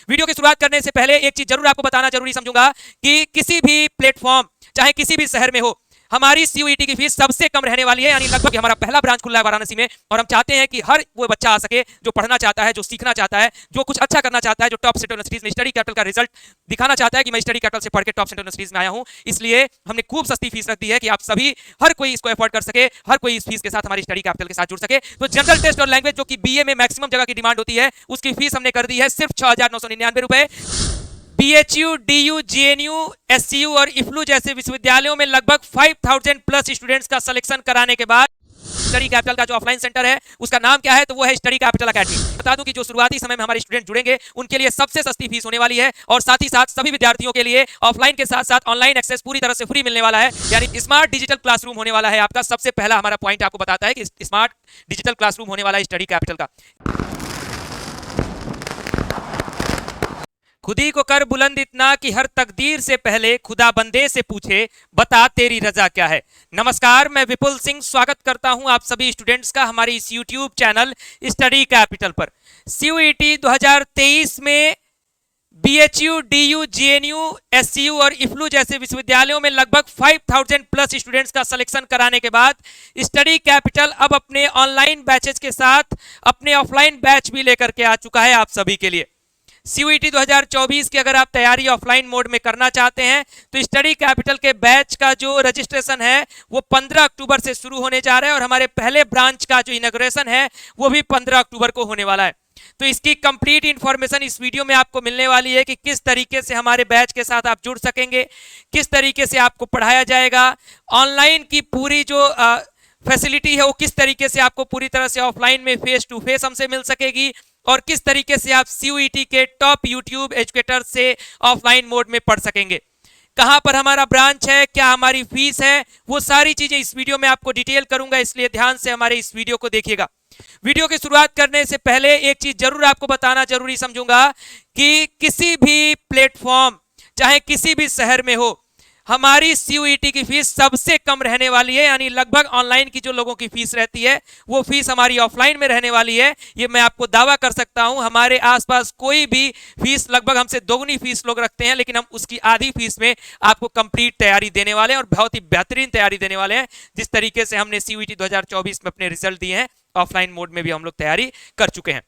Video की शुरुआत करने से पहले एक चीज जरूर आपको बताना जरूरी समझूंगा कि किसी भी प्लेटफॉर्म चाहे किसी भी शहर में हो, हमारी सीयूईटी की फीस सबसे कम रहने वाली है। यानी लगभग हमारा पहला ब्रांच खुला है वाराणसी में, और हम चाहते हैं कि हर वो बच्चा आ सके जो पढ़ना चाहता है, जो सीखना चाहता है, जो कुछ अच्छा करना चाहता है, जो टॉप सेंटर यूनिवर्सिटीज में स्टडी कैपिटल का रिजल्ट दिखाना चाहता है कि मैं स्टडी कैपिटल से पढ़ के टॉप सेंटर यूनिवर्सिटीज में आया हूं। इसलिए हमने खूब सस्ती फीस रख दी है कि आप सभी, हर कोई इसको अफोर्ड कर सके, हर कोई इस फीस के साथ हमारी स्टडी कैपिटल के साथ जुड़ सके। तो जनरल टेस्ट और लैंग्वेज जो कि बीए में मैक्सिमम जगह की डिमांड होती है, उसकी फीस हमने कर दी है सिर्फ 6,999 रुपए। बीएचयू, डीयू, जेएनयू, एससीयू और इफ्लू जैसे विश्वविद्यालयों में लगभग 5000 प्लस स्टूडेंट्स का सिलेक्शन कराने के बाद स्टडी कैपिटल का जो ऑफलाइन सेंटर है उसका नाम क्या है, तो वो है स्टडी कैपिटल एकेडमी। बता दूं कि जो शुरुआती समय में हमारे स्टूडेंट जुड़ेंगे उनके लिए सबसे सस्ती फीस होने वाली है, और साथ ही साथ सभी विद्यार्थियों के लिए ऑफलाइन के साथ साथ ऑनलाइन एक्सेस पूरी तरह से फ्री मिलने वाला है। यानी स्मार्ट डिजिटल क्लासरूम होने वाला है आपका। सबसे पहला हमारा पॉइंट आपको बताता है कि स्मार्ट डिजिटल क्लासरूम होने वाला है स्टडी कैपिटल का। खुदी को कर बुलंद इतना कि हर तकदीर से पहले खुदा बंदे से पूछे, बता तेरी रजा क्या है। नमस्कार, मैं विपुल सिंह स्वागत करता हूं आप सभी स्टूडेंट्स का हमारे इस यूट्यूब चैनल स्टडी कैपिटल पर। सीयूईटी 2023 में बीएचयू, डीयू, जेएनयू, एससीयू और इफ्लू जैसे विश्वविद्यालयों में लगभग 5000 प्लस स्टूडेंट्स का सिलेक्शन कराने के बाद स्टडी कैपिटल अब अपने ऑनलाइन बैचेज के साथ अपने ऑफलाइन बैच भी लेकर के आ चुका है आप सभी के लिए। सीयूईटी 2024 की अगर आप तैयारी ऑफलाइन मोड में करना चाहते हैं तो स्टडी कैपिटल के बैच का जो रजिस्ट्रेशन है वो 15 अक्टूबर से शुरू होने जा रहा है, और हमारे पहले ब्रांच का जो इनॉग्रेशन है वो भी 15 अक्टूबर को होने वाला है। तो इसकी कंप्लीट इंफॉर्मेशन इस वीडियो में आपको मिलने वाली है कि किस तरीके से हमारे बैच के साथ आप जुड़ सकेंगे, किस तरीके से आपको पढ़ाया जाएगा, ऑनलाइन की पूरी जो फैसिलिटी है वो किस तरीके से आपको पूरी तरह से ऑफलाइन में फेस टू फेस हमसे मिल सकेगी, और किस तरीके से आप सीयूईटी के टॉप यूट्यूब एजुकेटर से ऑफलाइन मोड में पढ़ सकेंगे, कहां पर हमारा ब्रांच है, क्या हमारी फीस है, वो सारी चीजें इस वीडियो में आपको डिटेल करूंगा। इसलिए ध्यान से हमारे इस वीडियो को देखिएगा। वीडियो की शुरुआत करने से पहले एक चीज जरूर आपको बताना जरूरी समझूंगा कि किसी भी प्लेटफॉर्म चाहे किसी भी शहर में हो, हमारी सीयूईटी की फीस सबसे कम रहने वाली है। यानी लगभग ऑनलाइन की जो लोगों की फीस रहती है वो फीस हमारी ऑफलाइन में रहने वाली है, ये मैं आपको दावा कर सकता हूं। हमारे आसपास कोई भी फीस, लगभग हमसे दोगुनी फीस लोग रखते हैं, लेकिन हम उसकी आधी फीस में आपको कंप्लीट तैयारी देने वाले हैं और बहुत ही बेहतरीन तैयारी देने वाले हैं। जिस तरीके से हमने सीयूईटी 2024 में अपने रिजल्ट दिए हैं, ऑफलाइन मोड में भी हम लोग तैयारी कर चुके हैं।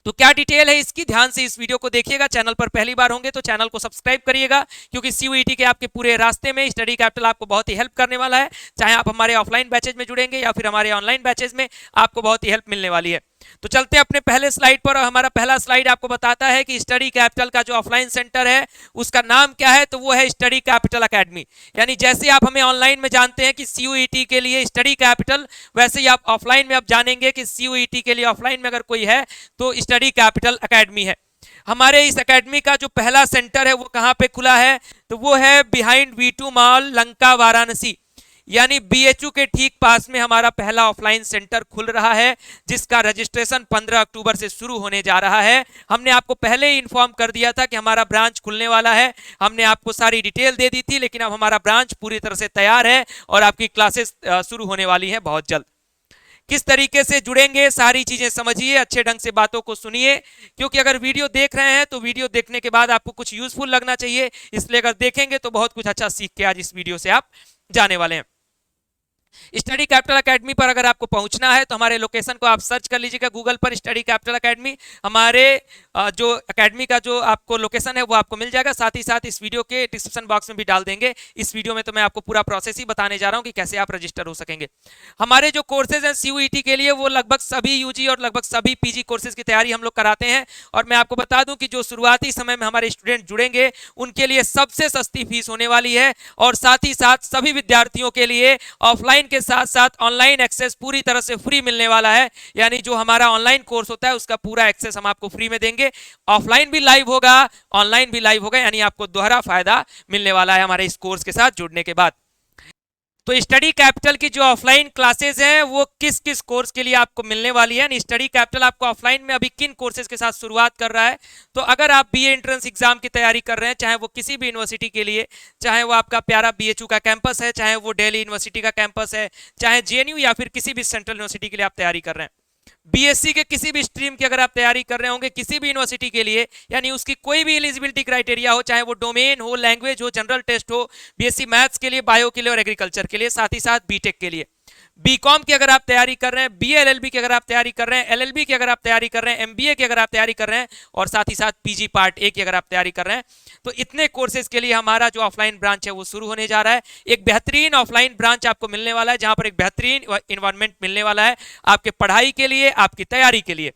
तो क्या डिटेल है इसकी, ध्यान से इस वीडियो को देखिएगा। चैनल पर पहली बार होंगे तो चैनल को सब्सक्राइब करिएगा, क्योंकि सीयूईटी के आपके पूरे रास्ते में स्टडी कैपिटल आपको बहुत ही हेल्प करने वाला है। चाहे आप हमारे ऑफलाइन बैचेज में जुड़ेंगे या फिर हमारे ऑनलाइन बैचेज में, आपको बहुत ही हेल्प मिलने वाली है। तो चलते हैं अपने पहले स्लाइड पर, और हमारा पहला स्लाइड आपको बताता है कि स्टडी कैपिटल का जो ऑफलाइन सेंटर है उसका नाम क्या है, तो वो है स्टडी कैपिटल एकेडमी। यानी जैसे आप हमें ऑनलाइन में जानते हैं कि सीयूईटी के लिए स्टडी कैपिटल, वैसे ही आप ऑफलाइन में आप जानेंगे कि सीयूईटी के लिए ऑफलाइन में अगर कोई है तो स्टडी कैपिटल एकेडमी है। हमारे इस एकेडमी का जो पहला सेंटर है वो कहां पे खुला है, तो वो है behind V2 mall, Lanka, Varanasi. यानी बीएचयू के ठीक पास में हमारा पहला ऑफलाइन सेंटर खुल रहा है, जिसका रजिस्ट्रेशन 15 अक्टूबर से शुरू होने जा रहा है। हमने आपको पहले ही इन्फॉर्म कर दिया था कि हमारा ब्रांच खुलने वाला है, हमने आपको सारी डिटेल दे दी थी, लेकिन अब हमारा ब्रांच पूरी तरह से तैयार है और आपकी क्लासेस शुरू होने वाली है बहुत जल्द। किस तरीके से जुड़ेंगे, सारी चीजें समझिए, अच्छे ढंग से बातों को सुनिए, क्योंकि अगर वीडियो देख रहे हैं तो वीडियो देखने के बाद आपको कुछ यूजफुल लगना चाहिए। इसलिए अगर देखेंगे तो बहुत कुछ अच्छा सीख के आज इस वीडियो से आप जाने वाले हैं। स्टडी कैपिटल एकेडमी पर अगर आपको पहुंचना है तो हमारे लोकेशन को आप सर्च कर लीजिएगा गूगल पर, स्टडी कैपिटल एकेडमी। हमारे जो एकेडमी का जो आपको लोकेशन है वो आपको मिल जाएगा। साथ ही साथ इस वीडियो के डिस्क्रिप्शन बॉक्स में भी डाल देंगे। इस वीडियो में तो मैं आपको पूरा प्रोसेस ही बताने जा रहा हूं कि कैसे आप रजिस्टर हो सकेंगे। हमारे जो कोर्सेज हैं सीयूईटी के लिए वो लगभग सभी यूजी और लगभग सभी पीजी कोर्सेज की तैयारी हम लोग कराते हैं। और मैं आपको बता दूं कि जो शुरुआती समय में हमारे स्टूडेंट जुड़ेंगे उनके लिए सबसे सस्ती फीस होने वाली है, और साथ ही साथ सभी विद्यार्थियों के लिए ऑफलाइन के साथ साथ ऑनलाइन एक्सेस पूरी तरह से फ्री मिलने वाला है। यानी जो हमारा ऑनलाइन कोर्स होता है उसका पूरा एक्सेस हम आपको फ्री में देंगे। ऑफलाइन भी लाइव होगा, ऑनलाइन भी लाइव होगा, यानी आपको दोहरा फायदा मिलने वाला है हमारे इस कोर्स के साथ जुड़ने के बाद। तो स्टडी कैपिटल की जो ऑफलाइन क्लासेस हैं वो किस किस कोर्स के लिए आपको मिलने वाली है। स्टडी कैपिटल आपको ऑफलाइन में अभी किन कोर्सेज के साथ शुरुआत कर रहा है, तो अगर आप बीए एंट्रेंस एग्जाम की तैयारी कर रहे हैं, चाहे वो किसी भी यूनिवर्सिटी के लिए, चाहे वो आपका प्यारा बीएचयू का कैंपस है, चाहे वो दिल्ली यूनिवर्सिटी का कैंपस है, चाहे जेएनयू या फिर किसी भी सेंट्रल यूनिवर्सिटी के लिए आप तैयारी कर रहे हैं, बीएससी के किसी भी स्ट्रीम की अगर आप तैयारी कर रहे होंगे किसी भी यूनिवर्सिटी के लिए, यानी उसकी कोई भी एलिजिबिलिटी क्राइटेरिया हो, चाहे वो डोमेन हो, लैंग्वेज हो, जनरल टेस्ट हो, बीएससी मैथ्स के लिए, बायो के लिए और एग्रीकल्चर के लिए, साथ ही साथ बीटेक के लिए, बीकॉम की अगर आप तैयारी कर रहे हैं, बीएलएलबी की अगर आप तैयारी कर रहे हैं, एलएलबी की अगर आप तैयारी कर रहे हैं, एमबीए की अगर आप तैयारी कर रहे हैं और साथ ही साथ पीजी पार्ट ए की अगर आप तैयारी कर रहे हैं, तो इतने कोर्सेज के लिए हमारा जो ऑफलाइन ब्रांच है वो शुरू होने जा रहा है। एक बेहतरीन ऑफलाइन ब्रांच आपको मिलने वाला है जहां पर एक बेहतरीन इन्वायरमेंट मिलने वाला है आपके पढ़ाई के लिए, आपकी तैयारी के लिए।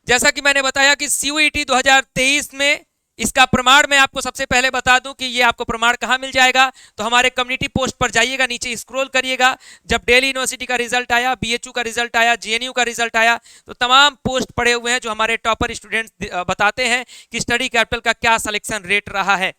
जैसा कि मैंने बताया कि सीयूईटी 2023 में इसका प्रमाण मैं आपको सबसे पहले बता दूं कि ये आपको प्रमाण कहां मिल जाएगा। तो हमारे कम्युनिटी पोस्ट पर जाइएगा, नीचे स्क्रॉल करिएगा, जब दिल्ली यूनिवर्सिटी का रिजल्ट आया, बीएचयू का रिजल्ट आया, जेएनयू का रिजल्ट आया, तो तमाम पोस्ट पड़े हुए हैं जो हमारे टॉपर स्टूडेंट्स बताते हैं कि स्टडी कैपिटल का क्या सिलेक्शन रेट रहा है।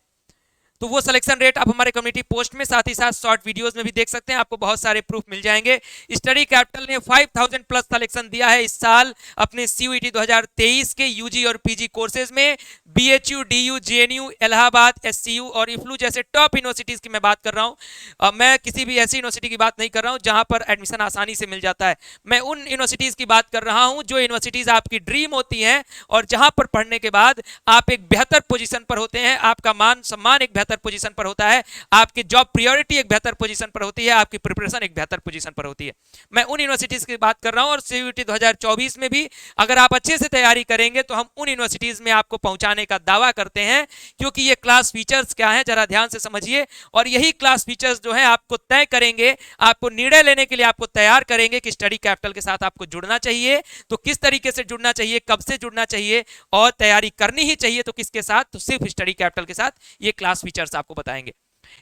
तो वो सिलेक्शन रेट आप हमारे कम्युनिटी पोस्ट में, साथ ही साथ शॉर्ट वीडियोस में भी देख सकते हैं, आपको बहुत सारे प्रूफ मिल जाएंगे। स्टडी कैपिटल ने 5000 प्लस सिलेक्शन दिया है इस साल अपने सीयूईटी 2023 के यूजी और पीजी कोर्सेज में। बीएचयू, डीयू, जेएनयू, इलाहाबाद, एससीयू और इफ्लू जैसे टॉप यूनिवर्सिटीज की मैं बात कर रहा हूं। मैं किसी भी ऐसी यूनिवर्सिटी की बात नहीं कर रहा हूं जहां पर एडमिशन आसानी से मिल जाता है। मैं उन यूनिवर्सिटीज की बात कर रहा हूं जो यूनिवर्सिटीज आपकी ड्रीम होती हैं और जहां पर पढ़ने के बाद आप एक बेहतर पोजीशन पर होते हैं, आपका मान सम्मान एक बेहतर पोजीशन पर होता है, आपकी जॉब प्रायोरिटी एक बेहतर पोजीशन पर होती है, आपकी प्रिपरेशन एक बेहतर पोजीशन पर होती है। मैं उन यूनिवर्सिटीज की बात कर रहा हूं और सीयूईटी 2024 में भी अगर आप अच्छे से तैयारी करेंगे तो हम उन यूनिवर्सिटीज में आपको पहुंचाने का दावा करते हैं, क्योंकि ये क्लास फीचर्स क्या है जरा ध्यान से समझिए। और यही क्लास फीचर्स जो है आपको तय करेंगे, आपको निर्णय लेने के लिए आपको तैयार करेंगे कि स्टडी कैपिटल के साथ आपको जुड़ना चाहिए तो किस तरीके से जुड़ना चाहिए, कब से जुड़ना चाहिए और तैयारी करनी ही चाहिए तो किसके साथ, तो सिर्फ स्टडी कैपिटल के साथ। ये क्लास फीचर्स आपको बताएंगे।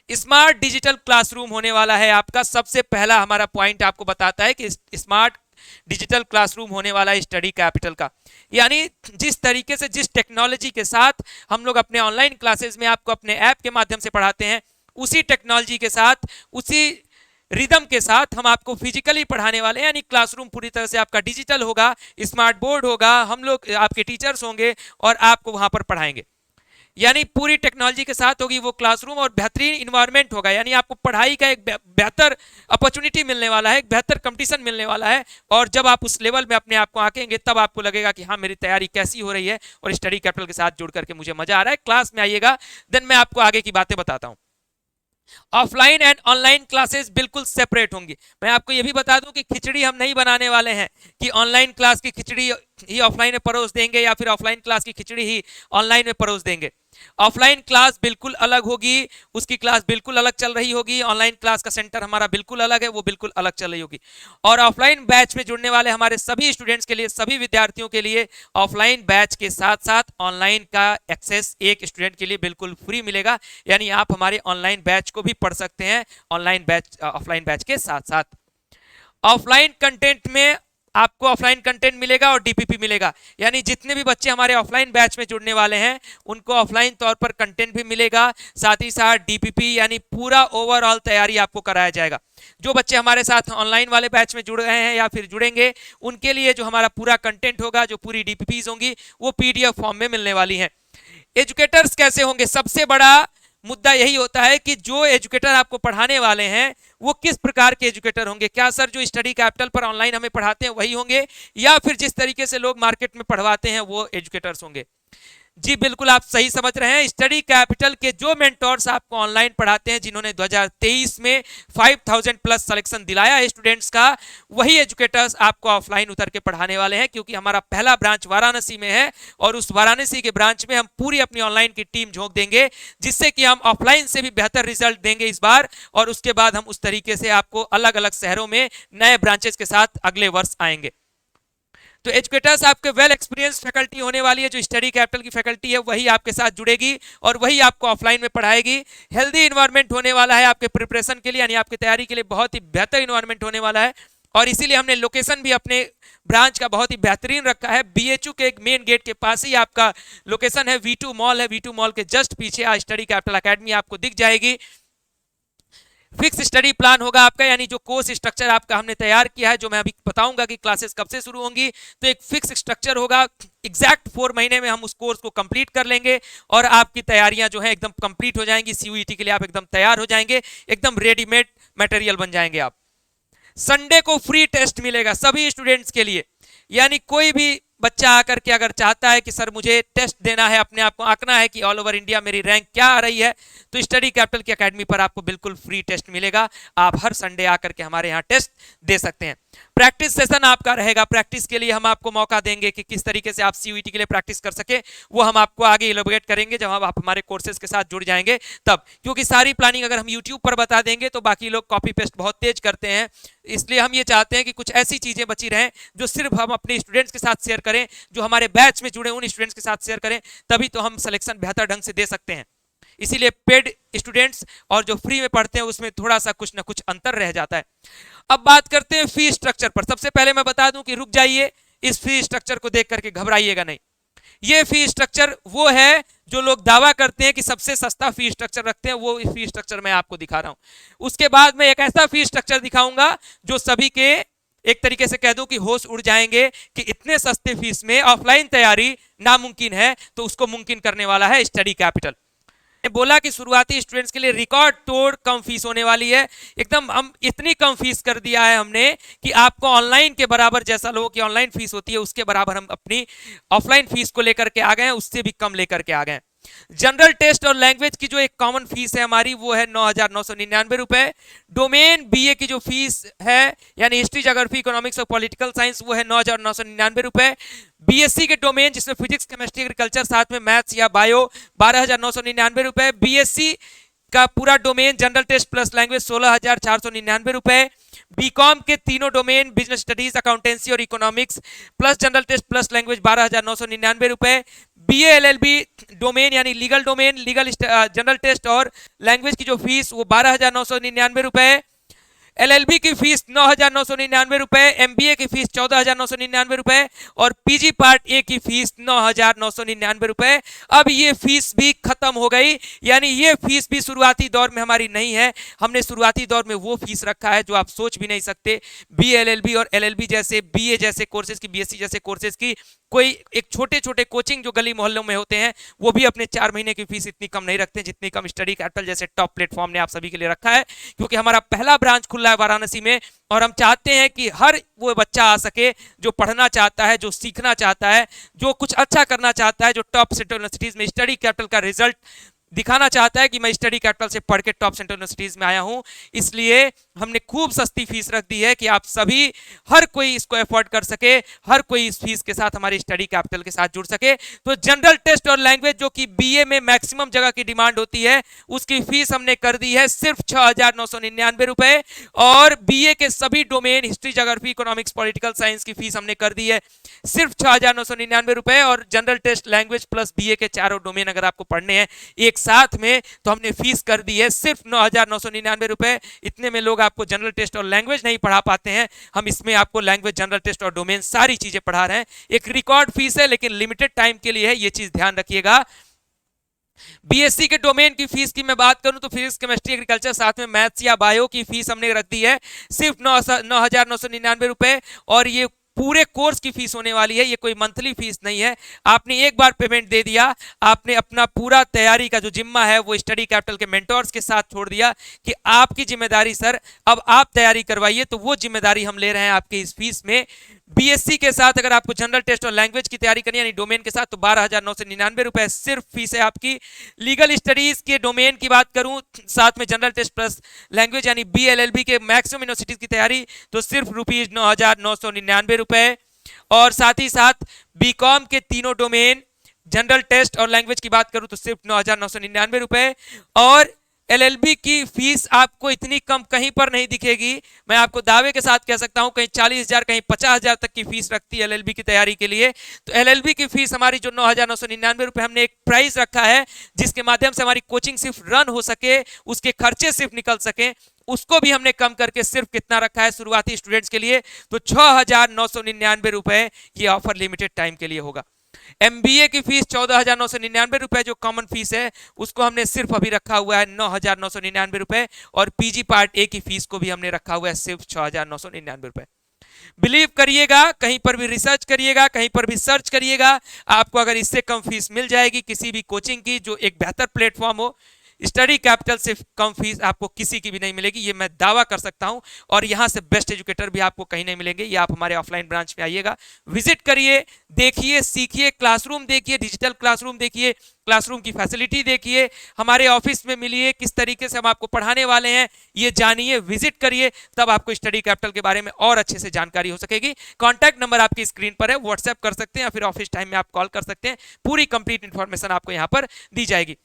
स्मार्ट डिजिटल क्लासरूम होने वाला है आपका। सबसे पहला हमारा पॉइंट आपको बताता है कि स्मार्ट डिजिटल क्लासरूम होने वाला है स्टडी कैपिटल का, यानी जिस तरीके से, जिस टेक्नोलॉजी के साथ हम लोग अपने ऑनलाइन क्लासेस में आपको अपने ऐप के माध्यम से पढ़ाते हैं, उसी टेक्नोलॉजी के साथ, उसी रिदम के साथ हम आपको फिजिकली पढ़ाने वाले हैं। यानी क्लासरूम पूरी तरह से आपका डिजिटल होगा, स्मार्ट बोर्ड होगा, हम लोग आपके टीचर्स होंगे और आपको वहां पर पढ़ाएंगे। यानी पूरी टेक्नोलॉजी के साथ होगी वो क्लासरूम और बेहतरीन इन्वायरमेंट होगा, यानी आपको पढ़ाई का एक बेहतर अपॉर्चुनिटी मिलने वाला है, एक बेहतर कंपटीशन मिलने वाला है। और जब आप उस लेवल में अपने आप को आंकेंगे तब आपको लगेगा कि हाँ मेरी तैयारी कैसी हो रही है और स्टडी कैपिटल के साथ जुड़ करके मुझे मजा आ रहा है। क्लास में आइएगा, देन मैं आपको आगे की बातें बताता हूँ। ऑफलाइन एंड ऑनलाइन क्लासेस बिल्कुल सेपरेट होंगी। मैं आपको यह भी बता दूं कि खिचड़ी हम नहीं बनाने वाले हैं कि ऑनलाइन क्लास की खिचड़ी ही ऑफलाइन में परोस देंगे या फिर ऑफलाइन क्लास की खिचड़ी ही ऑनलाइन में परोस देंगे। ऑफलाइन क्लास बिल्कुल अलग होगी, उसकी क्लास बिल्कुल अलग चल रही होगी। ऑनलाइन क्लास का सेंटर हमारा बिल्कुल अलग है, वो बिल्कुल अलग चल रही होगी। और ऑफलाइन बैच में जुड़ने वाले हमारे सभी स्टूडेंट्स के लिए, सभी विद्यार्थियों के लिए ऑफलाइन बैच के साथ साथ ऑनलाइन का एक्सेस एक स्टूडेंट के लिए बिल्कुल फ्री मिलेगा। यानी आप हमारे ऑनलाइन बैच को भी पढ़ सकते हैं ऑनलाइन बैच, ऑफलाइन बैच के साथ साथ। ऑफलाइन कंटेंट में आपको ऑफलाइन कंटेंट मिलेगा और डीपीपी मिलेगा, यानी जितने भी बच्चे हमारे ऑफलाइन बैच में जुड़ने वाले हैं उनको ऑफलाइन तौर पर कंटेंट भी मिलेगा, साथ ही साथ डीपीपी यानी पूरा ओवरऑल तैयारी आपको कराया जाएगा। जो बच्चे हमारे साथ ऑनलाइन वाले बैच में जुड़ रहे हैं या फिर जुड़ेंगे, उनके लिए जो हमारा पूरा कंटेंट होगा, जो पूरी डीपीपीज होंगी, वो पीडीएफ फॉर्म में मिलने वाली है। एजुकेटर्स कैसे होंगे, सबसे बड़ा मुद्दा यही होता है कि जो एजुकेटर आपको पढ़ाने वाले हैं वो किस प्रकार के एजुकेटर होंगे। क्या सर जो स्टडी कैपिटल पर ऑनलाइन हमें पढ़ाते हैं वही होंगे, या फिर जिस तरीके से लोग मार्केट में पढ़वाते हैं वो एजुकेटर्स होंगे? जी बिल्कुल आप सही समझ रहे हैं। स्टडी कैपिटल के जो मेंटोर्स आपको ऑनलाइन पढ़ाते हैं, जिन्होंने 2023 में 5000 प्लस सिलेक्शन दिलाया है स्टूडेंट्स का, वही एजुकेटर्स आपको ऑफलाइन उतर के पढ़ाने वाले हैं। क्योंकि हमारा पहला ब्रांच वाराणसी में है और उस वाराणसी के ब्रांच में हम पूरी अपनी ऑनलाइन की टीम झोंक देंगे, जिससे कि हम ऑफलाइन से भी बेहतर रिजल्ट देंगे इस बार। और उसके बाद हम उस तरीके से आपको अलग अलग शहरों में नए ब्रांचेस के साथ अगले वर्ष आएंगे। तो एजुकेटर्स आपके वेल एक्सपीरियंस फैकल्टी होने वाली है। जो स्टडी कैपिटल की फैकल्टी है वही आपके साथ जुड़ेगी और वही आपको ऑफलाइन में पढ़ाएगी। हेल्दी इन्वायरमेंट होने वाला है आपके प्रिपरेशन के लिए, यानी आपकी तैयारी के लिए बहुत ही बेहतर इन्वायरमेंट होने वाला है। और इसीलिए हमने लोकेशन भी अपने ब्रांच का बहुत ही बेहतरीन रखा है। बीएचयू के एक मेन गेट के पास ही आपका लोकेशन है, V2 मॉल है। V2 मॉल के जस्ट पीछे आज स्टडी कैपिटल अकेडमी आपको दिख जाएगी। फिक्स स्टडी प्लान होगा आपका, यानी जो कोर्स स्ट्रक्चर आपका हमने तैयार किया है, जो मैं अभी बताऊंगा कि क्लासेस कब से शुरू होंगी, तो एक फिक्स स्ट्रक्चर होगा। एग्जैक्ट 4 महीने में हम उस कोर्स को कंप्लीट कर लेंगे और आपकी तैयारियां जो है एकदम कंप्लीट हो जाएंगी। सीयूईटी के लिए आप एकदम तैयार हो जाएंगे, एकदम रेडीमेड मटेरियल बन जाएंगे आप। संडे को फ्री टेस्ट मिलेगा सभी स्टूडेंट्स के लिए। यानी कोई भी बच्चा आकर के अगर चाहता है कि सर मुझे टेस्ट देना है, अपने आप को आंकना है कि ऑल ओवर इंडिया मेरी रैंक क्या आ रही है, तो स्टडी कैपिटल की एकेडमी पर आपको बिल्कुल फ्री टेस्ट मिलेगा। आप हर संडे आकर के हमारे यहाँ टेस्ट दे सकते हैं। प्रैक्टिस सेशन आपका रहेगा। प्रैक्टिस के लिए हम आपको मौका देंगे कि किस तरीके से आप सीयूईटी के लिए प्रैक्टिस कर सके, वो हम आपको आगे इलेबोरेट करेंगे जब आप हमारे कोर्सेज के साथ जुड़ जाएंगे तब। क्योंकि सारी प्लानिंग अगर हम यूट्यूब पर बता देंगे तो बाकी लोग कॉपी पेस्ट बहुत तेज करते हैं, इसलिए हम ये चाहते हैं कि कुछ ऐसी चीजें बची रहें जो सिर्फ हम अपने स्टूडेंट्स के साथ शेयर करें, जो हमारे बैच में जुड़े उन स्टूडेंट्स के साथ शेयर करें, तभी तो हम सिलेक्शन बेहतर ढंग से दे सकते हैं। इसीलिए पेड स्टूडेंट्स और जो फ्री में पढ़ते हैं उसमें थोड़ा सा कुछ ना कुछ अंतर रह जाता है। अब बात करते हैं फी स्ट्रक्चर पर। सबसे पहले मैं बता दूं कि रुक जाइए, इस फी स्ट्रक्चर को देख करके घबराइएगा नहीं। ये फी स्ट्रक्चर वो है जो लोग दावा करते हैं कि सबसे सस्ता फी स्ट्रक्चर रखते हैं, वो फी स्ट्रक्चर मैं आपको दिखा रहा हूं। उसके बाद मैं एक ऐसा फी स्ट्रक्चर दिखाऊंगा जो सभी के एक तरीके से कह दूं कि होश उड़ जाएंगे कि इतने सस्ते फीस में ऑफलाइन तैयारी नामुमकिन है, तो उसको मुमकिन करने वाला है स्टडी कैपिटल। बोला कि शुरुआती स्टूडेंट्स के लिए रिकॉर्ड तोड़ कम फीस होने वाली है। एकदम हम इतनी कम फीस कर दिया है हमने कि आपको ऑनलाइन के बराबर, जैसा लोगों की ऑनलाइन फीस होती है उसके बराबर हम अपनी ऑफलाइन फीस को लेकर के आ गए हैं, उससे भी कम लेकर के आ गए हैं। जनरल टेस्ट और लैंग्वेज की जो एक कॉमन फीस है हमारी, वो है 9,999 रुपए। डोमेन बीए की जो फीस है यानी हिस्ट्री, ज्योग्राफी, इकोनॉमिक्स और पॉलिटिकल साइंस, वो है 9,999 रुपए। बीएससी के डोमेन जिसमें फिजिक्स, केमिस्ट्री, एग्रीकल्चर, साथ में मैथ्स या बायो, 12,999 रुपए। बीएससी का पूरा domain general test plus language 16,499 रुपए। बीकॉम के तीनों डोमेन बिजनेस स्टडीज, अकाउंटेंसी और economics plus general test plus language 12,999 रुपए। बीए एलएलबी डोमेन यानी legal domain, legal general test और लैंग्वेज की जो फीस वो 12,999 रुपए। एलएलबी की फीस 9,999 रुपए, एमबीए की फीस 14,999 रुपए और पीजी पार्ट ए की फीस 9,999 रुपए। अब ये फीस भी खत्म हो गई, यानी ये फीस भी शुरुआती दौर में हमारी नहीं है। हमने शुरुआती दौर में वो फीस रखा है जो आप सोच भी नहीं सकते। बीएलएलबी और एलएलबी जैसे, बीए जैसे कोर्सेज की, बीएससी जैसे कोर्सेज की कोई एक छोटे छोटे कोचिंग जो गली मोहल्लों में होते हैं वो भी अपने 4 महीने की फीस इतनी कम नहीं रखते जितनी कम स्टडी कैपिटल जैसे टॉप प्लेटफॉर्म ने आप सभी के लिए रखा है। क्योंकि हमारा पहला ब्रांच खुला है वाराणसी में और हम चाहते हैं कि हर वो बच्चा आ सके जो पढ़ना चाहता है, जो सीखना चाहता है, जो कुछ अच्छा करना चाहता है, जो टॉप सेंट्रल यूनिवर्सिटीज में स्टडी कैपिटल का रिजल्ट दिखाना चाहता है कि मैं स्टडी कैपिटल से पढ़ के टॉप सेंट्रल यूनिवर्सिटीज में आया हूं। इसलिए हमने खूब सस्ती फीस रख दी है कि आप सभी, हर कोई इसको अफोर्ड कर सके, हर कोई इस फीस के साथ हमारी स्टडी कैपिटल के साथ जुड़ सके। तो जनरल टेस्ट और लैंग्वेज जो कि बीए में मैक्सिमम जगह की डिमांड होती है, उसकी फीस हमने कर दी है सिर्फ 6,999 रुपए। और बीए के सभी domain, history, geography, economics, political science की फीस हमने कर दी है सिर्फ 6,999 रुपए। और general test, language plus BA के चारों डोमेन अगर आपको पढ़ने हैं एक साथ में, तो हमने फीस कर दी है सिर्फ 9,999 रुपए। इतने में लोग आपको जनरल टेस्ट और लैंग्वेज नहीं पढ़ा पाते हैं, हम इसमें आपको लैंग्वेज, जनरल टेस्ट और डोमेन सारी चीजें पढ़ा रहे हैं। एक रिकॉर्ड फीस है लेकिन लिमिटेड टाइम के लिए है, ये चीज ध्यान रखिएगा। बीएससी के डोमेन की फीस की मैं बात करूं तो फिजिक्स, केमिस्ट्री, एग्रीकल्चर, साथ में मैथ्स या बायो की फीस हमने रख दी है सिर्फ 9,999 रुपए। और ये पूरे कोर्स की फीस होने वाली है, ये कोई मंथली फीस नहीं है। आपने एक बार पेमेंट दे दिया, आपने अपना पूरा तैयारी का जो जिम्मा है वो स्टडी कैपिटल के मेंटोर्स के साथ छोड़ दिया कि आपकी जिम्मेदारी सर, अब आप तैयारी करवाइए। तो वो जिम्मेदारी हम ले रहे हैं आपकी इस फीस में। बीएससी के साथ अगर आपको जनरल टेस्ट और लैंग्वेज की तैयारी करनी है यानी डोमेन के साथ, तो 12,999 रुपए सिर्फ फीस है आपकी। लीगल स्टडीज के डोमेन की बात करूं, साथ में जनरल टेस्ट प्लस लैंग्वेज यानी बीएलएलबी के मैक्सिमम यूनिवर्सिटीज की तैयारी, तो सिर्फ रुपीज 9,999 रुपए। और साथ ही साथ बीकॉम के तीनों डोमेन, जनरल टेस्ट और लैंग्वेज की बात करूं तो सिर्फ 9,999 रुपए। और एलएलबी की फीस आपको इतनी कम कहीं पर नहीं दिखेगी। मैं आपको दावे के साथ कह सकता हूं कहीं 40,000 कहीं 50,000 तक की फीस रखती है एलएलबी की तैयारी के लिए। तो एलएलबी की फीस हमारी जो 9,999 रुपए, हमने एक प्राइस रखा है जिसके माध्यम से हमारी कोचिंग सिर्फ रन हो सके, उसके खर्चे सिर्फ निकल सके, उसको भी हमने कम करके सिर्फ कितना रखा है शुरुआती स्टूडेंट्स के लिए, तो 6,999 रुपए। ये ऑफर लिमिटेड टाइम के लिए होगा। एमबीए की फीस 14,999 रुपए जो कॉमन फीस है, उसको हमने सिर्फ अभी रखा हुआ है 9,999 रुपए। और पीजी पार्ट ए की फीस को भी हमने रखा हुआ है सिर्फ 6,999 रुपए। बिलीव करिएगा, कहीं पर भी रिसर्च करिएगा, कहीं पर भी सर्च करिएगा, आपको अगर इससे कम फीस मिल जाएगी किसी भी कोचिंग की जो एक बेहतर प्लेटफॉर्म हो, स्टडी कैपिटल से कम फीस आपको किसी की भी नहीं मिलेगी, ये मैं दावा कर सकता हूं। और यहां से बेस्ट एजुकेटर भी आपको कहीं नहीं मिलेंगे। ये आप हमारे ऑफलाइन ब्रांच में आइएगा, विजिट करिए, देखिए, सीखिए, क्लासरूम देखिए, डिजिटल क्लासरूम देखिए, क्लासरूम की फैसिलिटी देखिए, हमारे ऑफिस में मिलिए, किस तरीके से हम आपको पढ़ाने वाले हैं ये जानिए, विजिट करिए, तब आपको स्टडी कैपिटल के बारे में और अच्छे से जानकारी हो सकेगी। कॉन्टैक्ट नंबर आपकी स्क्रीन पर है, व्हाट्सएप कर सकते हैं या फिर ऑफिस टाइम में आप कॉल कर सकते हैं, पूरी कंप्लीट इंफॉर्मेशन आपको यहां पर दी जाएगी।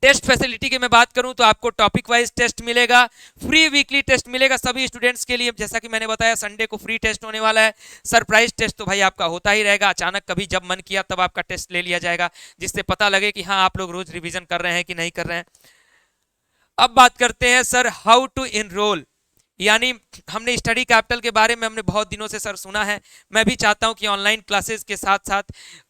टेस्ट फैसिलिटी की मैं बात करूं तो आपको टॉपिक वाइज टेस्ट मिलेगा, फ्री वीकली टेस्ट मिलेगा सभी स्टूडेंट्स के लिए। जैसा कि मैंने बताया संडे को फ्री टेस्ट होने वाला है। सरप्राइज टेस्ट तो भाई आपका होता ही रहेगा, अचानक कभी जब मन किया तब आपका टेस्ट ले लिया जाएगा, जिससे पता लगे कि हाँ आप लोग रोज रिवीजन कर रहे हैं कि नहीं कर रहे हैं। अब बात करते हैं सर हाउ टू इनरोल, यानी हमने स्टडी कैपिटल के बारे में हमने बहुत दिनों से सर सुना है। मैं भी चाहता हूं कि ऑनलाइन क्लासेस के साथ साथ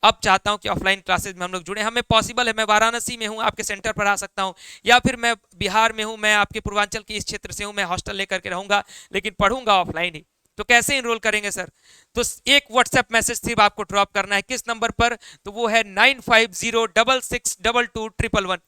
अब चाहता हूं कि ऑफलाइन क्लासेस में हम लोग जुड़े। हमें पॉसिबल है, मैं वाराणसी में हूं, आपके सेंटर पर आ सकता हूं, या फिर मैं बिहार में हूं, मैं आपके पूर्वांचल के इस क्षेत्र से हूं, मैं हॉस्टल लेकर के रहूंगा, लेकिन पढ़ूंगा ऑफलाइन ही। तो कैसे इनरोल करेंगे सर? तो एक व्हाट्सएप मैसेज सिर्फ आपको ड्रॉप करना है, किस नंबर पर? तो वो है 9506622111।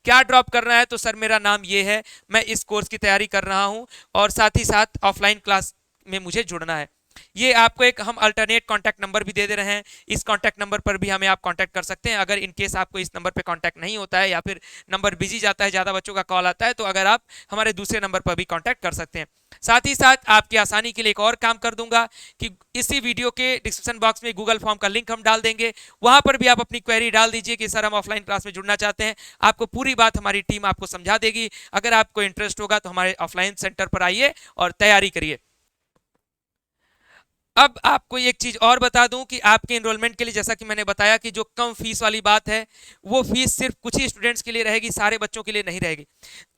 क्या ड्रॉप करना है? तो सर मेरा नाम ये है, मैं इस कोर्स की तैयारी कर रहा हूं और साथ ही साथ ऑफलाइन क्लास में मुझे जुड़ना है। ये आपको एक हम अल्टरनेट कांटेक्ट नंबर भी दे दे रहे हैं, इस कांटेक्ट नंबर पर भी हमें आप कांटेक्ट कर सकते हैं। अगर इन केस आपको इस नंबर पे कांटेक्ट नहीं होता है या फिर नंबर बिजी जाता है, ज़्यादा बच्चों का कॉल आता है, तो अगर आप हमारे दूसरे नंबर पर भी कांटेक्ट कर सकते हैं। साथ ही साथ आपकी आसानी के लिए एक और काम कर दूंगा कि इसी वीडियो के डिस्क्रिप्शन बॉक्स में गूगल फॉर्म का लिंक हम डाल देंगे, वहां पर भी आप अपनी क्वेरी डाल दीजिए कि सर हम ऑफलाइन क्लास में जुड़ना चाहते हैं। आपको पूरी बात हमारी टीम आपको समझा देगी। अगर आपको इंटरेस्ट होगा तो हमारे ऑफलाइन सेंटर पर आइए और तैयारी करिए। अब आपको एक चीज और बता दूं कि आपके एनरोलमेंट के लिए, जैसा कि मैंने बताया कि जो कम फीस वाली बात है, वो फीस सिर्फ कुछ ही स्टूडेंट्स के लिए रहेगी, सारे बच्चों के लिए नहीं रहेगी।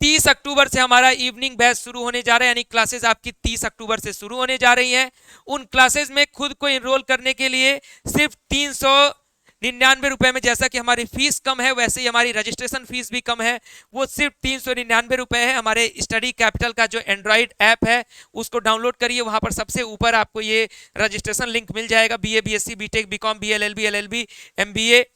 30 अक्टूबर से हमारा इवनिंग बैच शुरू होने जा रहा है, यानी क्लासेस आपकी 30 अक्टूबर से शुरू होने जा रही हैं। उन क्लासेस में खुद को एनरोल करने के लिए सिर्फ 399 रुपए में, जैसा कि हमारी फीस कम है वैसे ही हमारी रजिस्ट्रेशन फीस भी कम है, वो सिर्फ 399 रुपए है। हमारे स्टडी कैपिटल का जो एंड्रॉइड ऐप है उसको डाउनलोड करिए, वहां पर सबसे ऊपर आपको ये रजिस्ट्रेशन लिंक मिल जाएगा। BA, BSc, BTech, BCom, BLLB, LLB, MBA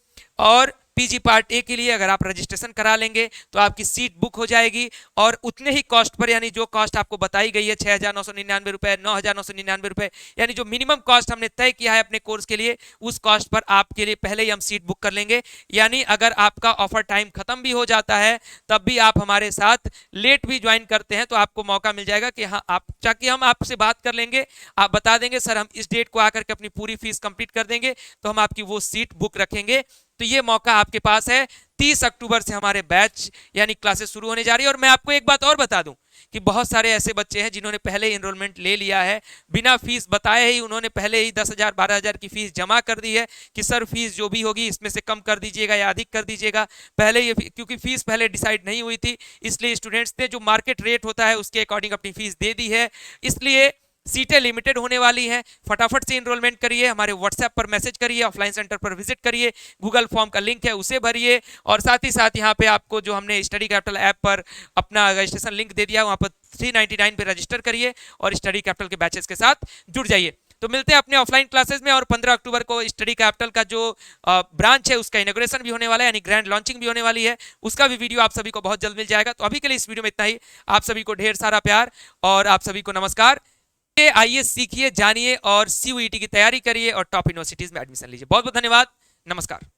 और पीजी पार्ट ए के लिए अगर आप रजिस्ट्रेशन करा लेंगे तो आपकी सीट बुक हो जाएगी, और उतने ही कॉस्ट पर, यानी जो कॉस्ट आपको बताई गई है 6,999 रुपए, 9,999 रुपए, यानी जो मिनिमम कॉस्ट हमने तय किया है अपने कोर्स के लिए, उस कॉस्ट पर आपके लिए पहले ही हम सीट बुक कर लेंगे। यानी अगर आपका ऑफर टाइम खत्म भी हो जाता है तब भी आप हमारे साथ लेट भी ज्वाइन करते हैं तो आपको मौका मिल जाएगा कि हाँ आप चाहे हम आपसे बात कर लेंगे, आप बता देंगे सर हम इस डेट को आकर के अपनी पूरी फीस कंप्लीट कर देंगे, तो हम आपकी वो सीट बुक रखेंगे। तो ये मौका आपके पास है। 30 अक्टूबर से हमारे बैच यानी क्लासेस शुरू होने जा रही है। और मैं आपको एक बात और बता दूं कि बहुत सारे ऐसे बच्चे हैं जिन्होंने पहले एनरोलमेंट ले लिया है, बिना फीस बताए ही उन्होंने पहले ही 10,000 12,000 की फीस जमा कर दी है कि सर फीस जो भी होगी इसमें से कम कर दीजिएगा या अधिक कर दीजिएगा। पहले ये क्योंकि फीस पहले डिसाइड नहीं हुई थी, इसलिए स्टूडेंट्स ने जो मार्केट रेट होता है उसके अकॉर्डिंग अपनी फीस दे दी है, इसलिए सीटें लिमिटेड होने वाली हैं। फटाफट से एनरोलमेंट करिए, हमारे व्हाट्सएप पर मैसेज करिए, ऑफलाइन सेंटर पर विजिट करिए, गूगल फॉर्म का लिंक है उसे भरिए, और साथ ही साथ यहाँ पे आपको जो हमने स्टडी कैपिटल ऐप पर अपना रजिस्ट्रेशन लिंक दे दिया वहाँ पर 399 पे रजिस्टर करिए और स्टडी कैपिटल के बैचेस के साथ जुड़ जाइए। तो मिलते हैं अपने ऑफलाइन क्लासेस में, और 15 अक्टूबर को स्टडी कैपिटल का जो ब्रांच है उसका इनॉग्रेशन भी होने वाला है, यानी ग्रैंड लॉन्चिंग भी होने वाली है, उसका भी वीडियो आप सभी को बहुत जल्द मिल जाएगा। तो अभी के लिए इस वीडियो में इतना ही। आप सभी को ढेर सारा प्यार और आप सभी को नमस्कार। आइए सीखिए, जानिए और सीयूईटी की तैयारी करिए और टॉप यूनिवर्सिटीज में एडमिशन लीजिए। बहुत बहुत धन्यवाद, नमस्कार।